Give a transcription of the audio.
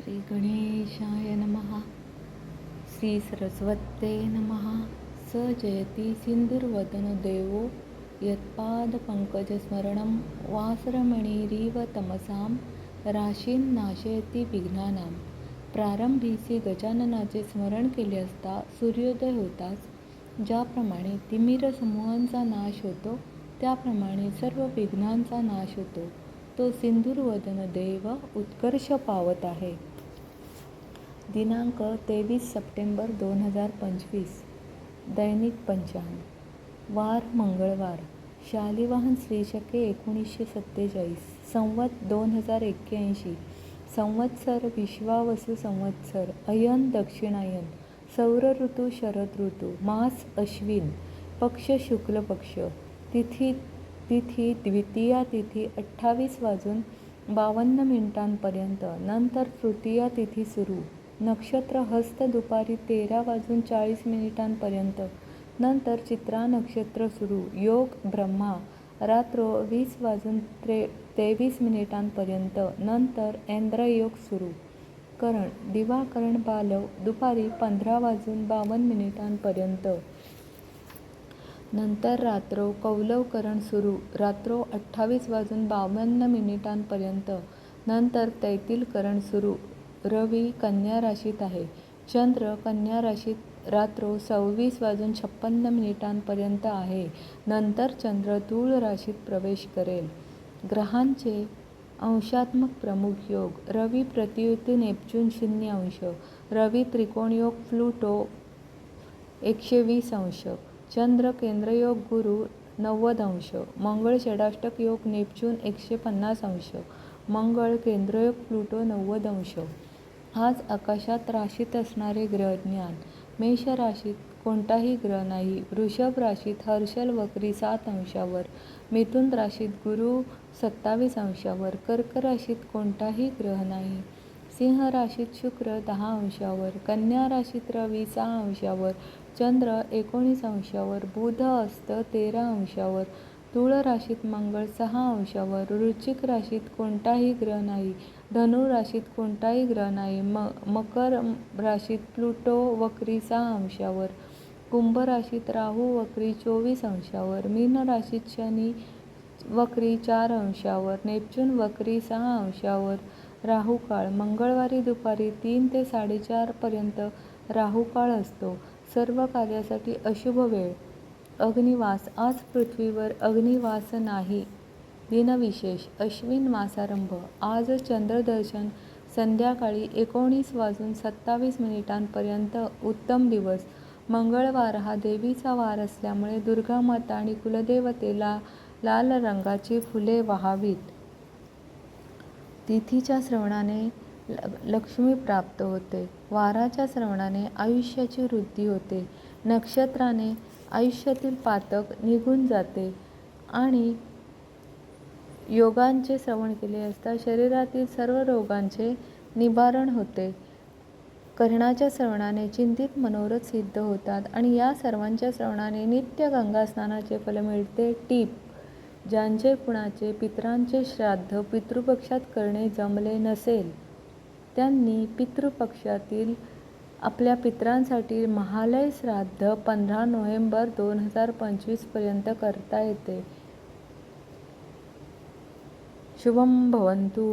श्री गणेशाय नमः. श्री सरस्वते नमः. स जयति सिंधुर्वदनो देवो यत्पादपङ्कजस्मरणं वासरमणिरिव तमसां राशीं नाशयति विघ्नानां. प्रारंभीसी गजाननाचे स्मरण केले असता सूर्योदय होताच ज्याप्रमाणे तिमिर समूहांचा नाश होतो त्याप्रमाणे सर्व विघ्नांचा नाश होतो. तो सिंधुर्वदन देव उत्कर्ष पावत आहे. दिनांक 23 सप्टेंबर 2025. दैनिक पंचांग. वार मंगळवार. शालिवाहन श्रीशके 1947. संवत 2081. संवत्सर विश्वावसु संवत्सर. अयन दक्षिणायन. सौर ऋतू शरद ऋतू. मास अश्विन. पक्ष शुक्ल पक्ष. तिथी द्वितीया तिथी 28:52 नंतर तृतीया तिथी सुरू. नक्षत्र हस्त दुपारी 13:40 नंतर चित्रा नक्षत्र सुरू. योग ब्रह्मा रात्र 20:23 नंतर इंद्रयोग सुरू. करण दिवाकरण बालव दुपारी 15:52 नंतर रात्रो कौलवकरण सुरू. रात्रो 28:52 नंतर तैतिलकरण सुरू. रवी कन्या राशीत आहे. चंद्र कन्या राशीत रात्रो 26:56 आहे. नंतर चंद्र तुळ राशीत प्रवेश करेल. ग्रहांचे अंशात्मक प्रमुख योग. रवी प्रतियुती नेपच्यून 0°. रवी त्रिकोणयोग प्लुटो 120°. चंद्र केंद्रयोग गुरु 90°. मंगळ षडाष्टक योग नेपच्यून 150°. मंगळ केंद्रयोग प्लुटो 90°. आज आकाशात राशीत असणारे ग्रहज्ञान. मेष राशीत कोणताही ग्रह नाही. वृषभ राशीत हर्षल वक्री 7°. मिथुन राशीत गुरु 27°. कर्क राशीत कोणताही ग्रह नाही. सिंह राशीत शुक्र 10°. कन्या राशीत रवी 6°. चंद्र 19°. बुध अस्त 13°. तुळ राशीत मंगळ 6°. वृश्चिक राशीत कोणताही ग्रह नाही. धनु राशीत कोणताही ग्रह नाही. मकर राशीत प्लुटो वक्री 6°. कुंभ राशीत राहू वक्री 24°. मीन राशीत शनी वक्री 4°. नेपच्यून वक्री 6°. राहू काळ मंगळवारी दुपारी 3 ते 4:30 राहू काळ असतो. सर्व कार्यासाठी अशुभ वेळ. अग्निवास. आज पृथ्वीवर अग्निवास नाही. दिनविशेष. अश्विन मासारंभ. आज चंद्रदर्शन संध्याकाळी 19:27 उत्तम दिवस. मंगळवार हा देवीचा वार असल्यामुळे दुर्गा माता आणि कुलदेवतेला लाल रंगाची फुले वाहावीत. तिथीच्या श्रवणाने लक्ष्मी प्राप्त होते. वाराच्या श्रवणाने आयुष्याची वृद्धी होते. नक्षत्राने आयुष्यातील पातक निघून जाते आणि योगांचे श्रवण केले असता शरीरातील सर्व रोगांचे निवारण होते. कर्णाच्या श्रवणाने चिंतित मनोरथ सिद्ध होतात आणि या सर्वांच्या श्रवणाने नित्य गंगा स्नानाचे फल मिळते. टीप: ज्यांचे कुणाचे पितरांचे श्राद्ध पितृपक्षात करणे जमले नसेल त्यांनी पितृपक्षातील आपल्या पितरांसाठी महालय श्राद्ध 15 नोव्हेंबर 2025 पर्यंत करता येते. शुभम भवन्तु.